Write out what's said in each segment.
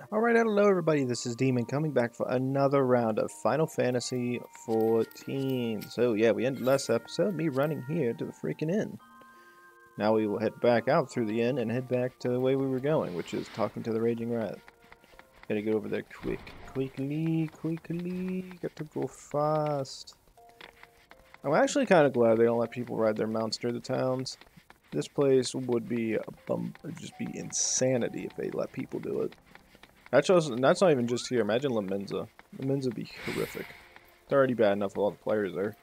Alright, hello everybody, this is Demon coming back for another round of Final Fantasy XIV. So yeah, we ended last episode, me running here to the freaking inn. Now we will head back out through the inn and head back to the way we were going, which is talking to the Raging Rat. Gotta get over there quickly, got to go fast. I'm actually kind of glad they don't let people ride their mounts through the towns. This place would be just be insanity if they let people do it. That's not even just here. Imagine Lemenza. Lemenza would be horrific. It's already bad enough with all the players there.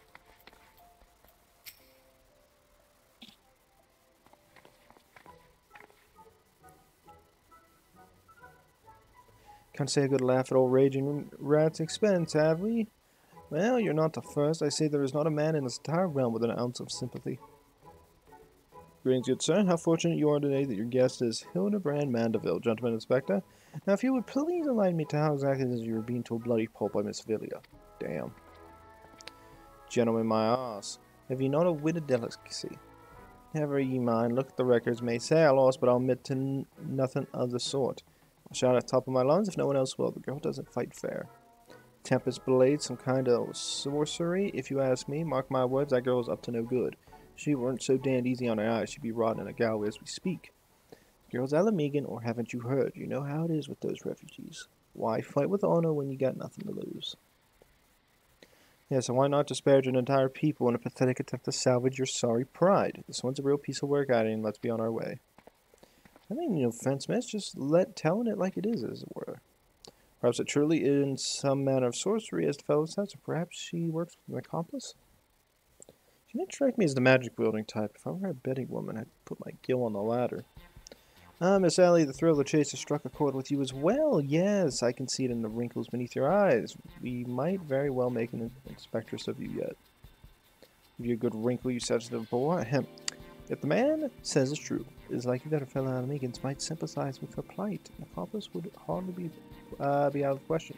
Can't say a good laugh at old Raging Rat's expense, have we? Well, you're not the first. I say there is not a man in this entire realm with an ounce of sympathy. Greetings, good sir. How fortunate you are today that your guest is Hildibrand Mandeville, gentleman inspector. Now, if you would please enlighten me to how exactly it is you were being to a bloody pulp by Miss Villia. Damn. Gentlemen, my arse. Have you not a wit of delicacy? Never ye mind. Look at the records. May say I lost, but I'll admit to nothing of the sort. I'll shout at the top of my lungs if no one else will. The girl doesn't fight fair. Tempest Blade, some kind of sorcery, if you ask me. Mark my words, that girl is up to no good. If she weren't so damned easy on her eyes, she'd be rotting in a gallery as we speak. Girls Alamegan, or haven't you heard? You know how it is with those refugees. Why fight with honor when you got nothing to lose? Yes, and why not disparage an entire people in a pathetic attempt to salvage your sorry pride? This one's a real piece of work, and let's be on our way. I mean, no offense, man, it's just telling it like it is, as it were. Perhaps it truly in some manner of sorcery, as the fellow says, or perhaps she works with an accomplice? She didn't strike me as the magic-wielding type. If I were a betting woman, I'd put my gill on the ladder. Miss Allie, the thrill of the chase has struck a chord with you as well. Yes, I can see it in the wrinkles beneath your eyes. We might very well make an inspectress of you yet. Give you a good wrinkle, you sensitive boy. Ahem. If the man says it's true, it is likely that her fellow Alamegans might sympathize with her plight. An accomplice would hardly be out of the question.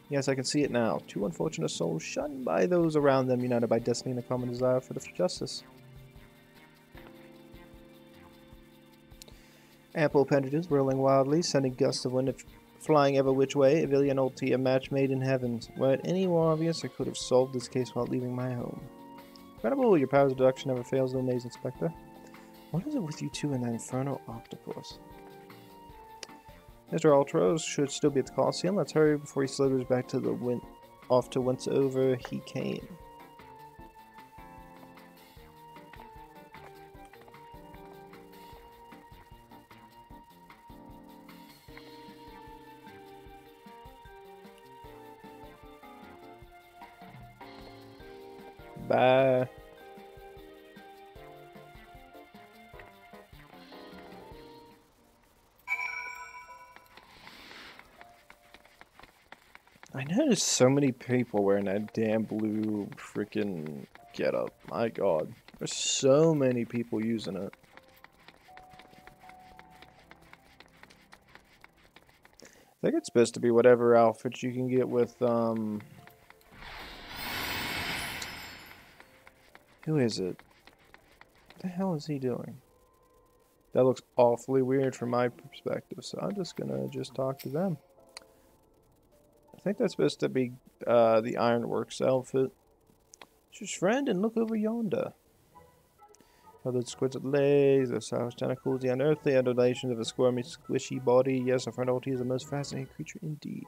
Yes, I can see it now. Two unfortunate souls shunned by those around them, united by destiny and a common desire for the justice. Ample appendages whirling wildly, sending gusts of wind flying every which way. Villia and Ulti, a match made in heaven. Were it any more obvious, I could have solved this case without leaving my home. Incredible, your powers of deduction never fails to amaze, Inspector. What is it with you two and that infernal octopus? Mr. Ultros should still be at the Colosseum. Let's hurry before he slithers back to the off to whence over he came. Bye. I noticed so many people wearing that damn blue freaking getup. My god. There's so many people using it. I think it's supposed to be whatever outfits you can get with, who is it? What the hell is he doing? That looks awfully weird from my perspective, so I'm just gonna talk to them. I think that's supposed to be the Ironworks outfit. Just friend and look over yonder. Other exquisite legs, the savage tentacles, the unearthly undulations of a squirmy, squishy body. Yes, our friend Ulti is the most fascinating creature indeed.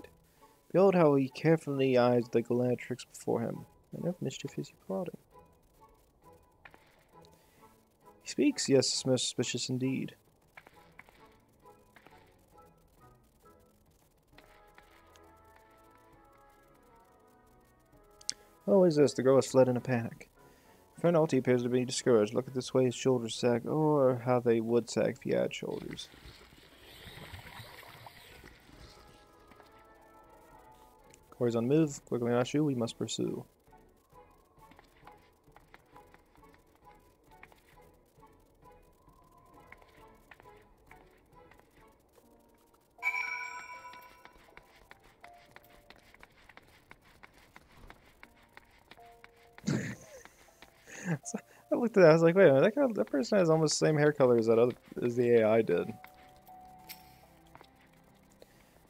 Behold how he carefully eyes the Galatrix before him. And of mischief is he plotting? He speaks, yes, it's most suspicious indeed. Oh, what is this? The girl has fled in a panic. Friend Ulti appears to be discouraged. Look at this way his shoulders sag, or how they would sag if he had shoulders. Corey's on move. Quickly on shoe, we must pursue. So I looked at that, I was like, wait a minute, that person has almost the same hair color as the AI did.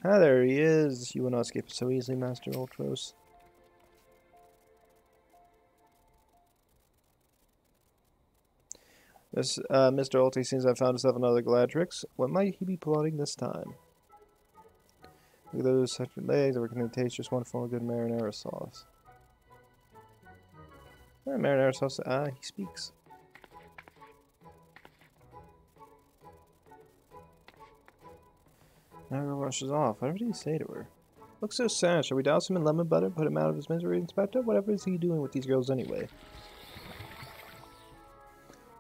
Ah, there he is. You will not escape so easily, Master Ultros. This, Mr. Ulti seems to have found himself another Gladrix. What might he be plotting this time? Look at those such legs. We're going to taste just one full good marinara sauce. Marinara sauce. Ah, he speaks. Now her rushes off. Whatever did he say to her? Looks so sad. Shall we douse him in lemon butter and put him out of his misery, Inspector? Whatever is he doing with these girls anyway?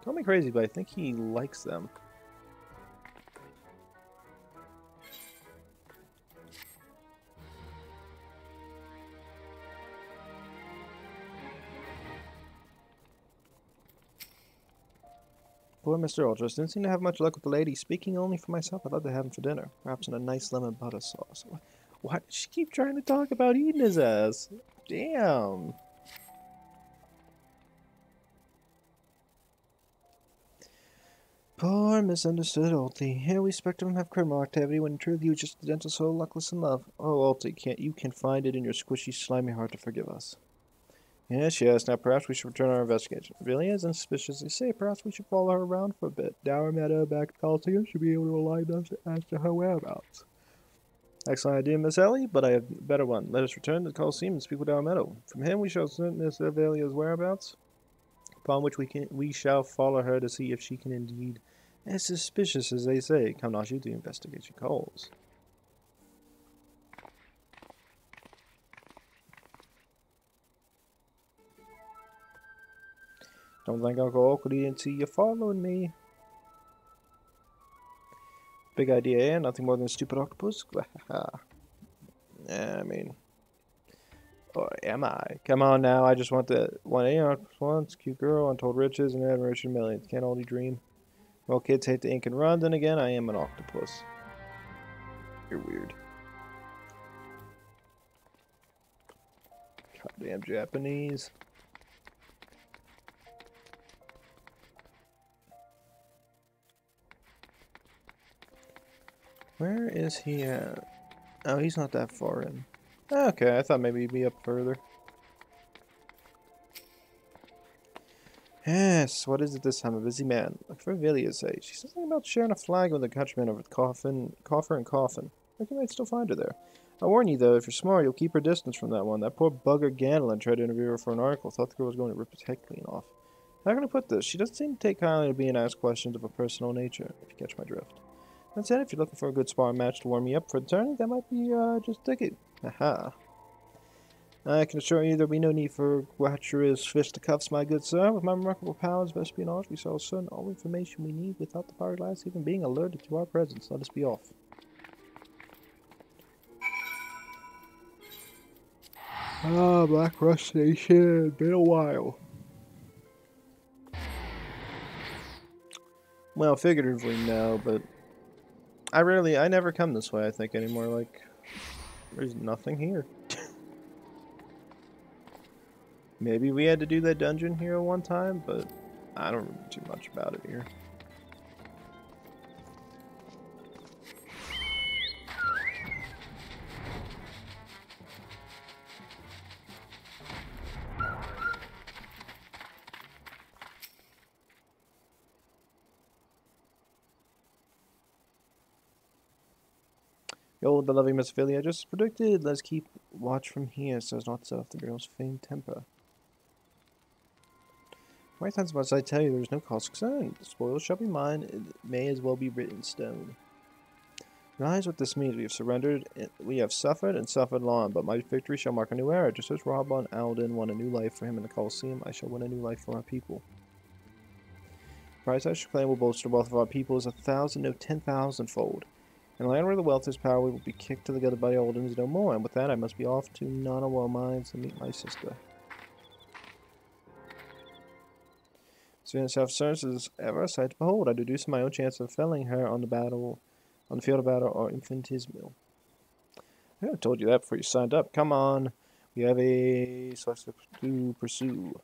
Call me crazy, but I think he likes them. Poor Mr. Ultros didn't seem to have much luck with the lady. Speaking only for myself, I'd love to have him for dinner. Perhaps in a nice lemon butter sauce. Why does she keep trying to talk about eating his ass? Damn. Poor misunderstood Ulti. Here we expect him to have criminal activity when in truth he was just a gentle soul luckless in love. Oh, Ulti, you can find it in your squishy, slimy heart to forgive us. Yes, yes. Now perhaps we should return our investigation. Really, as unsuspicious as they say, perhaps we should follow her around for a bit. Dour Meadow back to Coliseum should be able to enlighten us as to her whereabouts. Excellent idea, Miss Ellie, but I have a better one. Let us return to the Coliseum and speak with Dour Meadow. From him we shall learn Miss Avelia's whereabouts, upon which we shall follow her to see if she can indeed, as suspicious as they say, come not you the investigation calls. Don't think Uncle Oakley didn't see you following me. Big idea, eh? Nothing more than a stupid octopus? I mean, or am I? Come on now, I just want the one octopus once, cute girl, untold riches, and admiration millions. Can't only dream. Well, kids hate to ink and run, then again, I am an octopus. You're weird. Goddamn Japanese. Where is he at? Oh, he's not that far in. Okay, I thought maybe he'd be up further. Yes, what is it this time? A busy man. Look for Vilia's age. She said something about sharing a flag with a countryman over the coffer and coffin. I think you might still find her there. I warn you though, if you're smart, you'll keep her distance from that one. That poor bugger Garlean tried to interview her for an article. Thought the girl was going to rip his head clean off. How can I put this? She doesn't seem to take kindly to being asked questions of a personal nature, if you catch my drift. That said, if you're looking for a good sparring match to warm you up for the tourney, that might be, just a ticket. Aha. I can assure you there'll be no need for Guachara's fisticuffs, my good sir. With my remarkable powers of espionage, we shall discern all information we need without the Hourglass even being alerted to our presence. Let us be off. Ah, Black Rush Station. Been a while. Well, figuratively, no, but I never come this way, I think, anymore. Like, there's nothing here. Maybe we had to do that dungeon here one time, but I don't remember too much about it here. The loving Miss Philly I just predicted. Let's keep watch from here so as not to set off the girl's faint temper. Why times must I tell you there is no cause for concern? The spoils shall be mine. It may as well be written in stone. Realize what this means. We have surrendered. We have suffered and suffered long, but my victory shall mark a new era. Just as Robon Alden won a new life for him in the Colosseum, I shall win a new life for our people. The price I shall claim will bolster the wealth of our people is 1,000, no 10,000-fold. In a land where the wealth is power, we will be kicked together by the Oldens no more, and with that I must be off to Nanawell Mines to meet my sister. Seeing self-service is ever a sight to behold. I deduce my own chance of felling her on the field of battle are infinitesimal. I have told you that before you signed up. Come on, we have a suspect to pursue.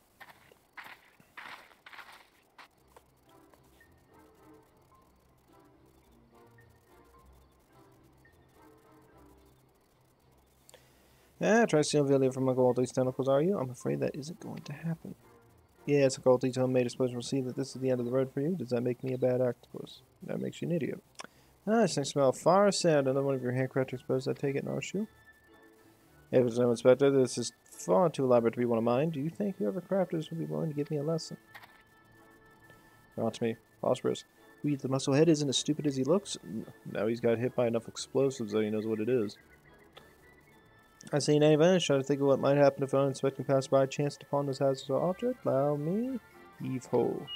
Ah, try to steal Villia from Uncle Aldi's tentacles, are you? I'm afraid that isn't going to happen. Yes, Uncle Aldi's homemade. I suppose we'll see that this is the end of the road for you. Does that make me a bad octopus? That makes you an idiot. Ah, this thing smells far sad. Another one of your handcrafted suppose I take it in our shoe? If it's no inspector, this is far too elaborate to be one of mine. Do you think whoever crafted this would be willing to give me a lesson? Not to me. Phosphorus. The musclehead isn't as stupid as he looks. Now he's got hit by enough explosives that he knows what it is. I seen any advantage trying to think of what might happen if an unsuspecting passerby chanced upon this hazardous object. Allow me. Heave ho.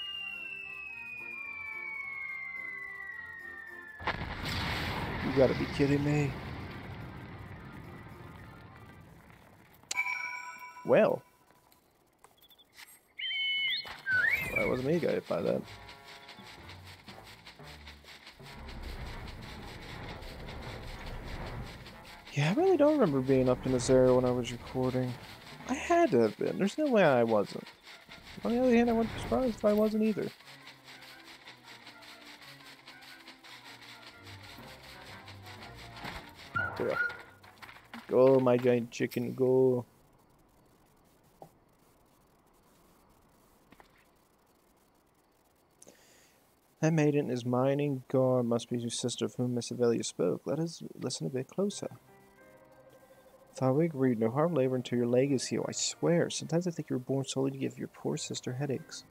You gotta be kidding me. Well. That wasn't me who got hit by that. Yeah, I really don't remember being up in this area when I was recording. I had to have been. There's no way I wasn't. On the other hand, I wouldn't be surprised if I wasn't either. Yeah. Go, my giant chicken, go. That maiden is mining Gar, must be your sister of whom Miss Avelia spoke. Let us listen a bit closer. Thawig, read no hard labor until your leg is healed. I swear, sometimes I think you were born solely to give your poor sister headaches.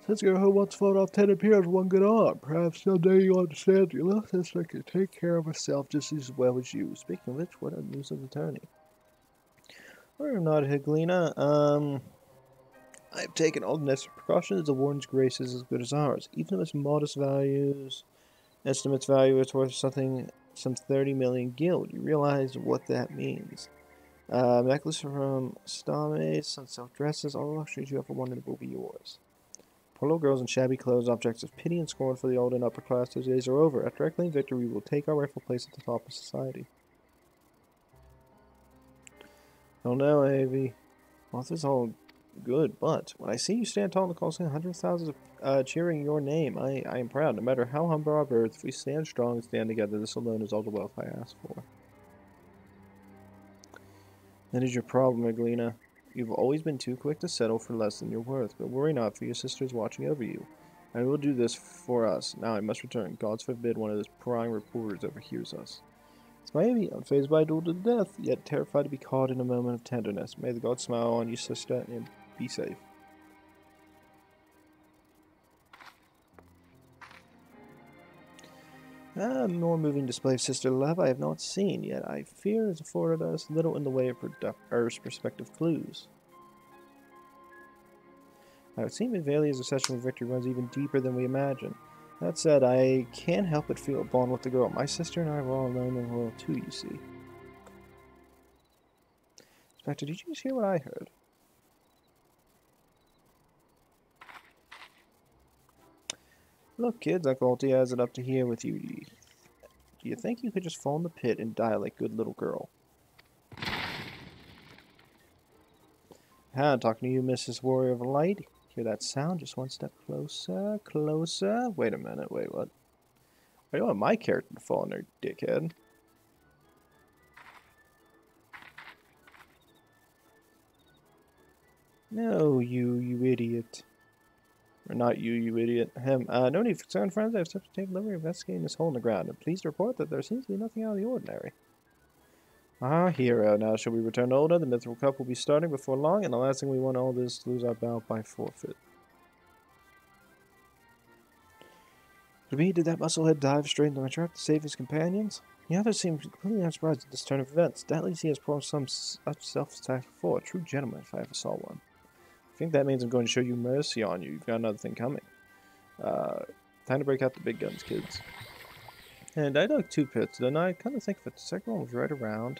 Since your home wants to float off 10 appears one good arm. Perhaps someday you'll understand your little sister can take care of herself just as well as you. Speaking of which, what a nuisance attorney. Or not, Hydaelyn. I've taken all the necessary precautions. The warden's grace is as good as ours. Even if its modest values, estimates value is worth something, some 30 million guild. You realize what that means. Necklace from Stame, some silk dresses, all the luxuries you ever wanted will be yours. Poor little girls in shabby clothes, objects of pity and scorn for the old and upper class. Those days are over. After I claim victory, we will take our rightful place at the top of society. Oh no, Avy. Well, this is all good, but when I see you stand tall in the Colosseum, hundreds of thousands cheering your name, I am proud. No matter how humble our birth, if we stand strong and stand together, this alone is all the wealth I ask for. That is your problem, Hydaelyn. You've always been too quick to settle for less than you're worth, but worry not, for your sister is watching over you. I will do this for us. Now I must return. Gods forbid one of those prying reporters overhears us. It's my Amy, unfazed by a duel to the death, yet terrified to be caught in a moment of tenderness. May the gods smile on you, sister, and be safe. A more moving display of sister love I have not seen, yet I fear has afforded us little in the way of perspective clues. I would seem Avelia's obsession with victory runs even deeper than we imagined. That said, I can't help but feel a bond with the girl. My sister and I were all alone in the world too, you see. Inspector, did you just hear what I heard? Look, kids, Uncle Alti has it up to here with you. Do you think you could just fall in the pit and die like good little girl? I'm talking to you, Mrs. Warrior of Light. Hear that sound? Just one step closer, closer. Wait a minute, wait, what? I don't want my character to fall in there, dickhead. No, you idiot. Or not you, you idiot. Him. No need for concern, friends. I have stepped to take liberty investigating this hole in the ground. I'm pleased to report that there seems to be nothing out of the ordinary. Ah, hero. Now shall we return to Olda? The Mithril Cup will be starting before long, and the last thing we want all this is to lose our bout by forfeit. To me, did that musclehead dive straight into my trap to save his companions? The others seem completely unsurprised at this turn of events. Doubtless he has performed some such self-attack before. A true gentleman, if I ever saw one. I think that means I'm going to show you mercy on you. You've got another thing coming. Time to break out the big guns, kids. And I dug 2 pits, didn't I? Kind of think that the second one was right around.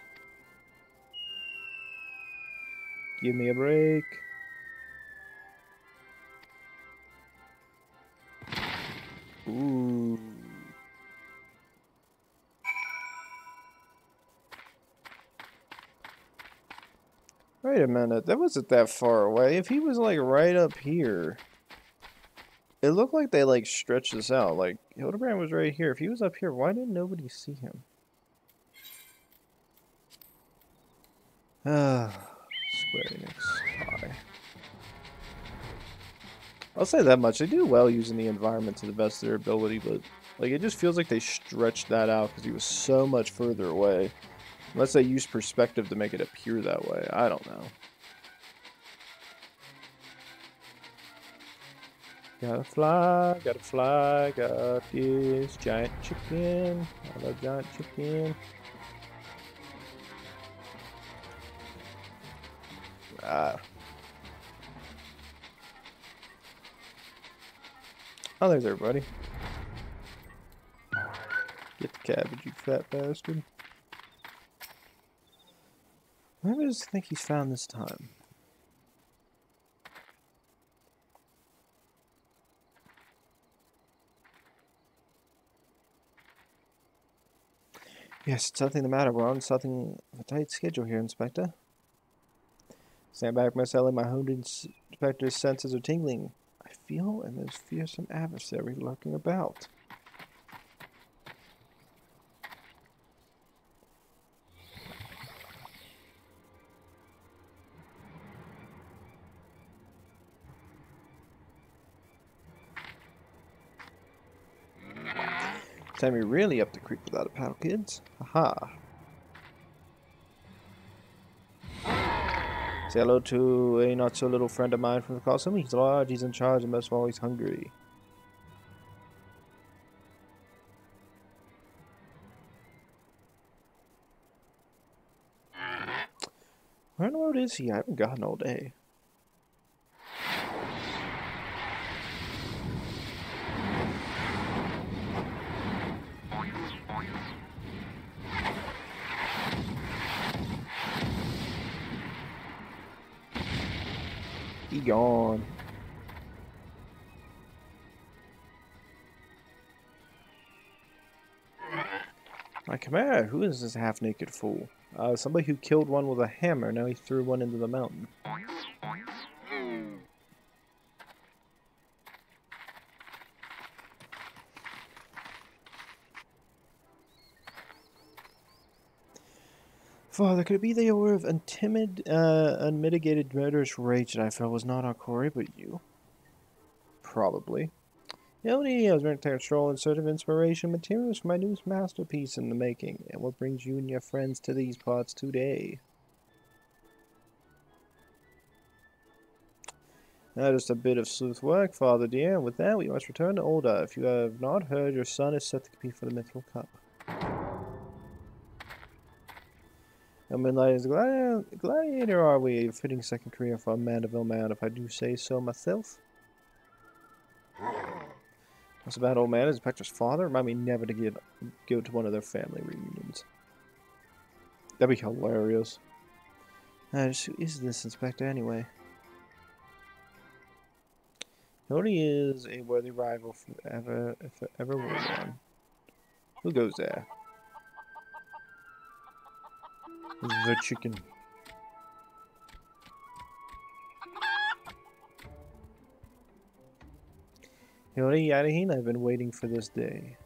Give me a break. Ooh. Wait a minute, that wasn't that far away. If he was like right up here, it looked like they like stretched this out. Like Hildibrand was right here. If he was up here, why didn't nobody see him? Square Enix. Bye. I'll say that much. They do well using the environment to the best of their ability, but like it just feels like they stretched that out because he was so much further away. Unless they use perspective to make it appear that way. I don't know. Gotta fly, got this giant chicken. I love giant chicken. Ah. Oh, there's everybody. Get the cabbage, you fat bastard. What does he think he's found this time? Yes, it's something the matter. We're on something of a tight schedule here, Inspector. Stand back, my celly. My honed inspector's senses are tingling. I feel and there's fearsome adversary lurking about. Time you're really up the creek without a paddle, kids. Haha. Say hello to a not-so-little friend of mine from the Coliseum. He's large, he's in charge, and most of all, he's hungry. Where in the world is he? I haven't gotten all day. He gone. My Chimera, who is this half-naked fool? Somebody who killed one with a hammer, now he threw one into the mountain. Father, could it be the aura of unmitigated murderous rage that I felt was not our quarry, but you? Probably. Hildy, I was going to take a stroll in search of inspiration materials for my newest masterpiece in the making. And what brings you and your friends to these parts today? Just a bit of sleuth work, Father dear. With that, we must return to Olda. If you have not heard, your son is set to compete for the Mithril Cup. Moonlight is gladiator, are we? A fitting second career for a man of ill man, if I do say so myself. What's about old man? Is Petra's father? Remind me never to go to one of their family reunions. That'd be hilarious. Who is this Inspector anyway? Hildy is a worthy rival if there ever were one. Who goes there? The chicken. Hildy, Hydaelyn, I've been waiting for this day.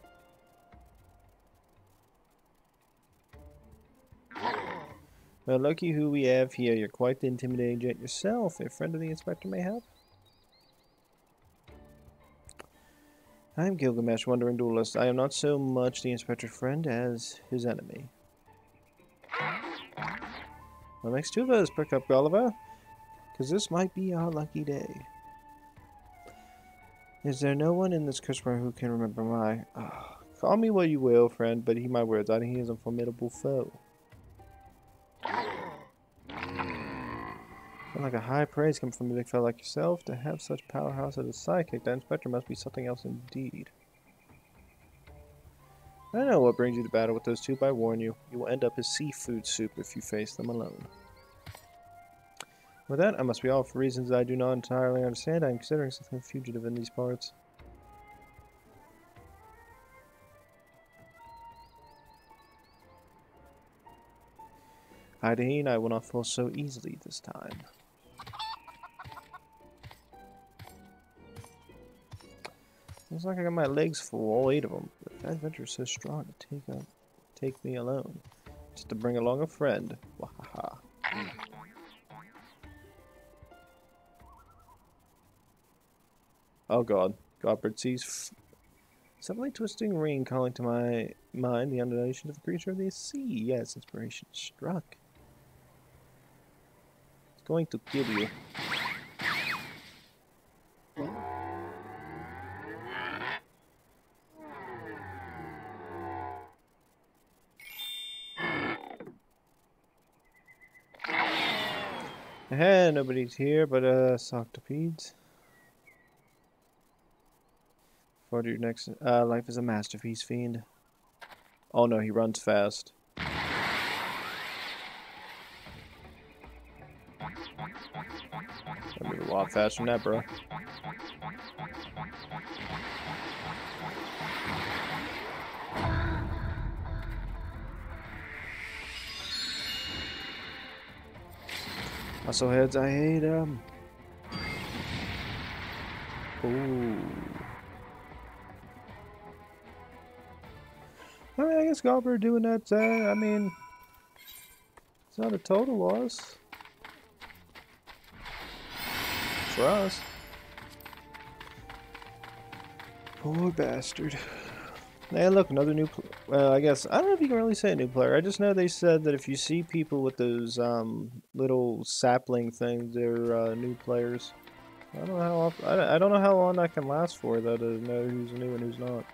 Well, lucky who we have here. You're quite the intimidating gent yourself. A friend of the Inspector may help? I'm Gilgamesh, wandering duelist. I am not so much the Inspector's friend as his enemy. What makes two of us? Pick up Gulliver, because this might be our lucky day. Is there no one in this customer who can remember my... call me what you will, friend, but heed my words. He is a formidable foe. And like a high praise coming from a big fellow like yourself, to have such powerhouse as a sidekick, that Inspector must be something else indeed. I know what brings you to battle with those two, but I warn you, you will end up as seafood soup if you face them alone. With that, I must be off for reasons I do not entirely understand. I am considering something fugitive in these parts. Hydaelyn, I will not fall so easily this time. Looks like I got my legs full, all 8 of them. But that adventure is so strong to take me alone. Just to bring along a friend. Wahaha. Oh god. Godbird sees suddenly twisting ring calling to my mind the undulations of a creature of the sea. Yes, inspiration struck. It's going to kill you. Nobody's here but octopedes. For your next life is a masterpiece, fiend. Oh no, he runs fast. I move a lot faster than that, bro. Muscleheads, I hate them. Ooh. I mean, I guess Godbird doing that, I mean, it's not a total loss. For us. Poor bastard. Hey, look, another new well, I guess, I don't know if you can really say a new player. I just know they said that if you see people with those little sapling things, they're new players. I don't know how often, I don't know how long that can last for, though, to know who's new and who's not.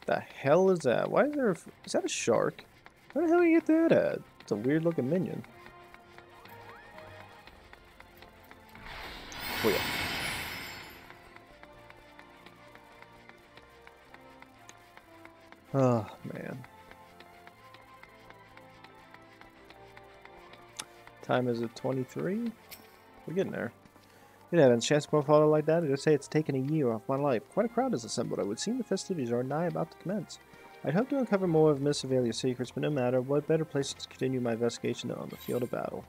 The hell is that? Why is there is that a shark? Where the hell do you get that at? It's a weird looking minion. Oh yeah. Oh man. Time is at 23. We're getting there. Good heavens, chance profile like that? I just say it's taken a year off my life. Quite a crowd is assembled. I would seem the festivities are nigh about to commence. I'd hope to uncover more of Miss Avelia's secrets, but no matter, what better place to continue my investigation than on the field of battle.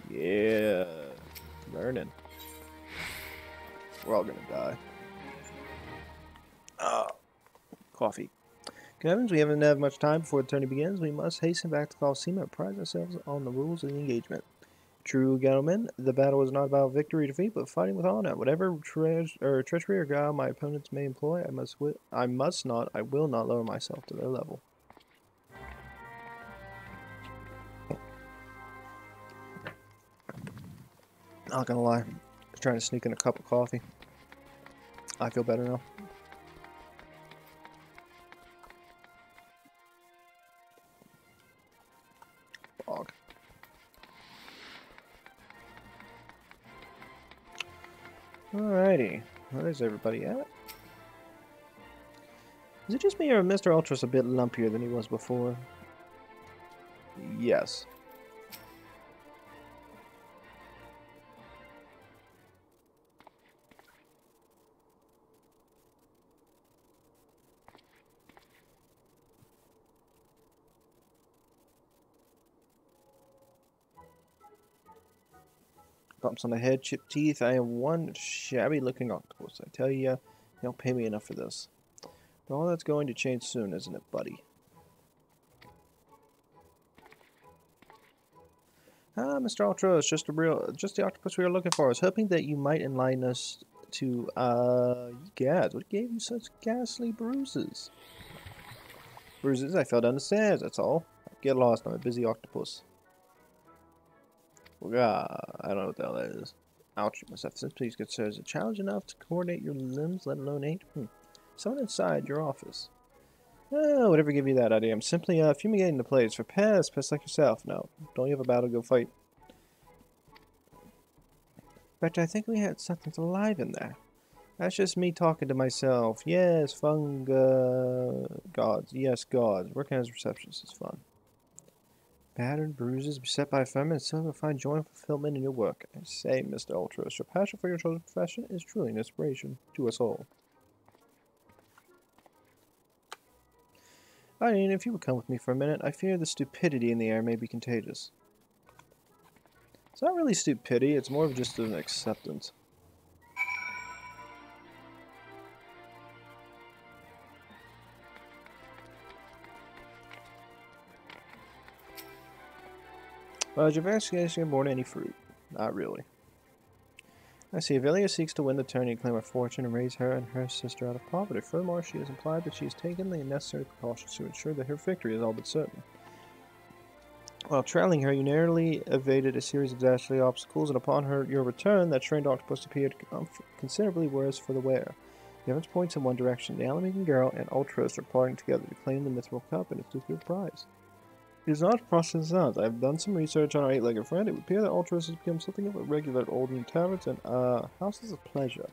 Yeah. Learning. We're all gonna die. Coffee. Good heavens, we haven't had much time before the tourney begins. We must hasten back to Coliseum and pride ourselves on the rules of the engagement. True, gentlemen, the battle is not about victory or defeat, but fighting with honor. Whatever treachery or guile my opponents may employ, I will not lower myself to their level. Not gonna lie, I'm trying to sneak in a cup of coffee. I feel better now. Bog. Alrighty, where's everybody at? Is it just me or Mr. Ultra's a bit lumpier than he was before? Yes. Bumps on the head, chipped teeth. I am one shabby-looking octopus. I tell you, you don't pay me enough for this. But all that's going to change soon, isn't it, buddy? Ah, Mr. Ultra, it's just the octopus we were looking for. I was hoping that you might enlighten us to, Gad, what gave you such ghastly bruises? Bruises? I fell down the stairs, that's all. Get lost, I'm a busy octopus. I don't know what the hell that is. Ouch, you must have since please consider it a challenge enough to coordinate your limbs, let alone 8? Someone inside your office. Oh, whatever gave you that idea. I'm simply fumigating the place for pests like yourself. No, don't you have a battle to go fight? But I think we had something alive in there. That's just me talking to myself. Yes, gods. Yes, gods. Working as a receptionist is fun. Battered, bruises, beset by vermin, and still find joy and fulfillment in your work. I say, Mr. Ultros, your passion for your chosen profession is truly an inspiration to us all. I mean, if you would come with me for a minute, I fear the stupidity in the air may be contagious. It's not really stupidity, it's more of just an acceptance. Well, is your investigation borne any fruit? Not really. I see. Eorzea seeks to win the tourney, claim her fortune, and raise her and her sister out of poverty. Furthermore, she has implied that she has taken the necessary precautions to ensure that her victory is all but certain. While trailing her, you narrowly evaded a series of dastardly obstacles, and upon your return, that trained octopus appeared considerably worse for the wear. The evidence points in one direction. The Alamagan girl and Ultros are plotting together to claim the Mithril Cup and its lucrative prize. It is not as process as sounds. I have done some research on our eight-legged friend. It would appear that Ultros has become something of a regular at Olden taverns and houses of pleasure.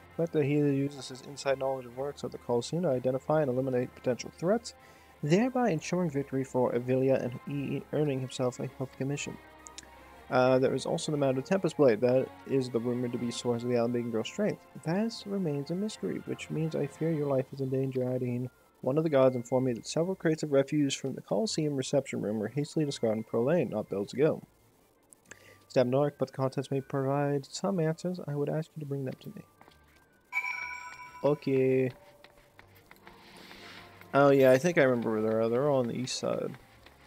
The fact that he uses his inside knowledge of works of the Colosseum to identify and eliminate potential threats, thereby ensuring victory for Eorzea and earning himself a healthy commission. There is also the matter of Tempest Blade. That is the rumored to be source of the Alamagan girl's strength. That remains a mystery, which means I fear your life is in danger, Hydaelyn. One of the gods informed me that several crates of refuse from the Colosseum reception room were hastily discarded in Pro Lane, not built to go. It's damn dark, but the contents may provide some answers. I would ask you to bring them to me. Okay. Oh yeah, I think I remember where they are. They're all on the east side.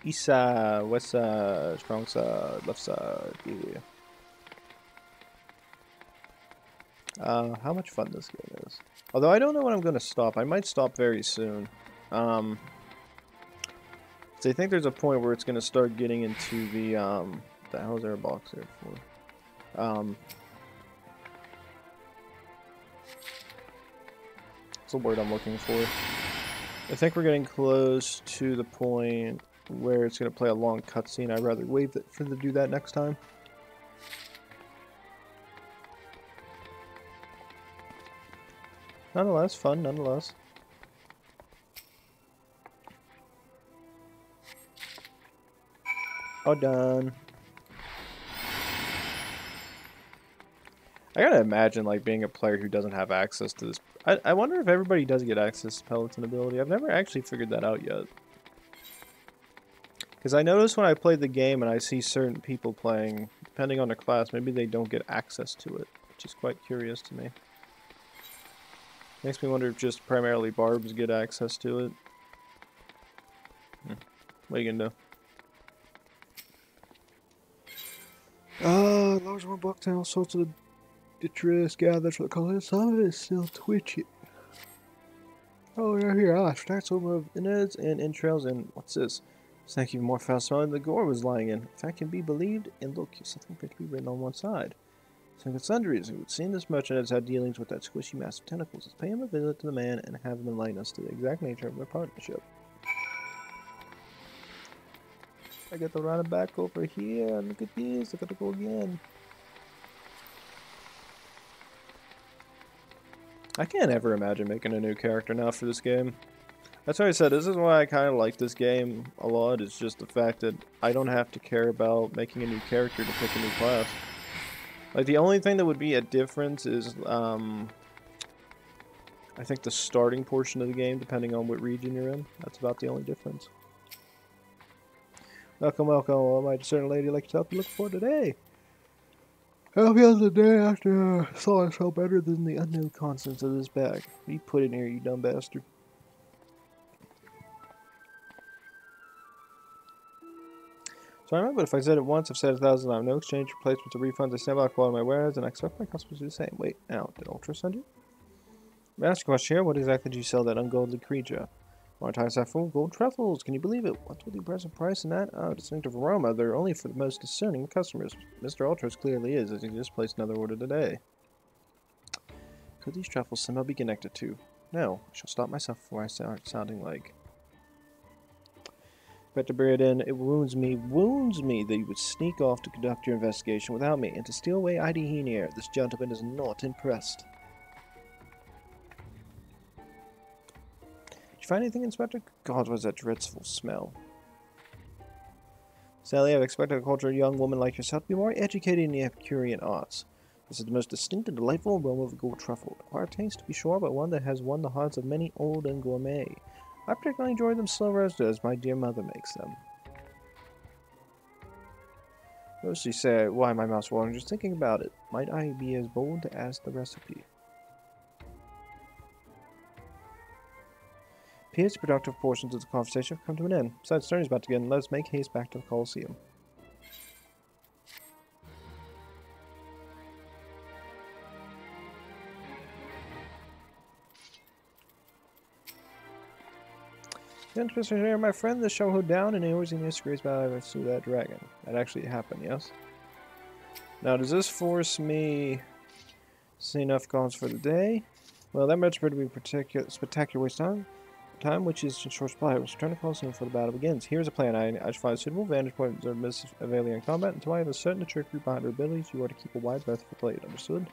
East side, west side, strong side, left side, yeah. How much fun this game is. Although I don't know when I'm going to stop. I might stop very soon. So I think there's a point where it's going to start getting into the hell is there a box there for? What's the word I'm looking for? I think we're getting close to the point where it's going to play a long cutscene. I'd rather wait for them to do that next time. Nonetheless, fun, nonetheless. All done. I gotta imagine, like, being a player who doesn't have access to this. I wonder if everybody does get access to Peloton ability. I've never actually figured that out yet. Because I notice when I play the game and I see certain people playing, depending on their class, maybe they don't get access to it, which is quite curious to me. Makes me wonder if just primarily barbs get access to it. What are you gonna do? Large one bucktail, all sorts of detritus gathered for the color. Some of it is still twitchy. Oh, yeah, here. That's over of innards and entrails and what's this? It's not even more foul smelling than the gore was lying in. If that can be believed, and look, something appeared to be written on one side. Some sundries. It would seem this merchant has had dealings with that squishy mass of tentacles. Let's pay him a visit to the man and have him enlighten us to the exact nature of their partnership. I get to run it back over here. Look at this. I gotta go again. I can't ever imagine making a new character now for this game. That's why I said this is why I kind of like this game a lot. It's just the fact that I don't have to care about making a new character to pick a new class. Like, the only thing that would be a difference is, I think the starting portion of the game, depending on what region you're in. That's about the only difference. Welcome, welcome. What might a certain lady like yourself be looking for today? How feels the day after saw so better than the unknown contents of this bag? What do you put in here, you dumb bastard? So I remember if I said it once, I've said it 1,000 times. No exchange, replacements, or refunds. I stand by quality of my wares, and I expect my customers to do the same. Wait, now, did Ultra send you? Ask a question here. What exactly did you sell that ungodly creature? One times that full gold truffles. Can you believe it? What's with the impressive price in that? Oh, distinctive aroma. They're only for the most discerning customers. Mr. Ultros clearly is, as he just placed another order today. Could these truffles somehow be connected to? No. I shall stop myself before I start sounding like... Better bury it in. It wounds me that you would sneak off to conduct your investigation without me, and to steal away Hydaelyn here. This gentleman is not impressed. Did you find anything, Inspector? God, what was that dreadful smell? Sally, I've expected a cultured young woman like yourself to be more educated in the Epicurean arts. This is the most distinct and delightful aroma of a gold truffle. Acquired taste, to be sure, but one that has won the hearts of many old and gourmet. I particularly enjoy them slow roasted, as my dear mother makes them. What does she say? Why, my mouth's watering just thinking about it. Might I be as bold to ask the recipe? Appears productive portions of the conversation have come to an end. Besides, the journey's about to begin. Let's make haste back to the Colosseum. Interesting to hear, my friend, the show down and Eorzean disgrace by that dragon. That actually happened, yes? Now, does this force me see enough calls for the day? Well, that much better be spectacular waste time, which is in short supply. I was trying to call soon before the battle begins. Here's a plan. I should find a suitable vantage point to observe Miss Hydaelyn in combat. Until I have a certain trickery behind her abilities, you are to keep a wide berth for blade. Understood?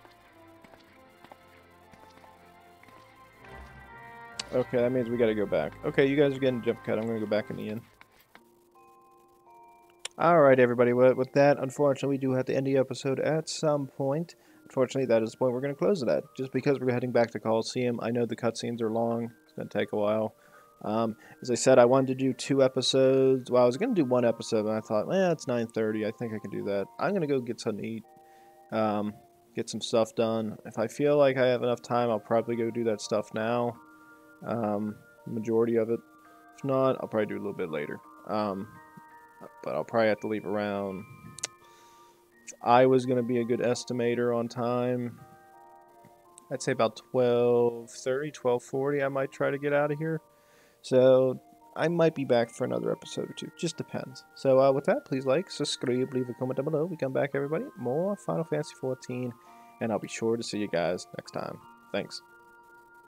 Okay, that means we gotta go back. Okay, you guys are getting a jump cut. I'm gonna go back in the inn. Alright, everybody. With that, unfortunately, we do have to end the episode at some point. Unfortunately, that is the point we're going to close it at. Just because we're heading back to Coliseum, I know the cutscenes are long. It's going to take a while. As I said, I wanted to do 2 episodes. Well, I was going to do 1 episode, and I thought, it's 9:30. I think I can do that. I'm going to go get something to eat. Get some stuff done. If I feel like I have enough time, I'll probably go do that stuff now. Majority of it. If not, I'll probably do a little bit later. But I'll probably have to leave around. If I was going to be a good estimator on time, I'd say about 12:30, 12:40. I might try to get out of here. So I might be back for another episode or 2. Just depends. So with that, please like, subscribe, leave a comment down below. We come back, everybody. More Final Fantasy XIV, and I'll be sure to see you guys next time. Thanks.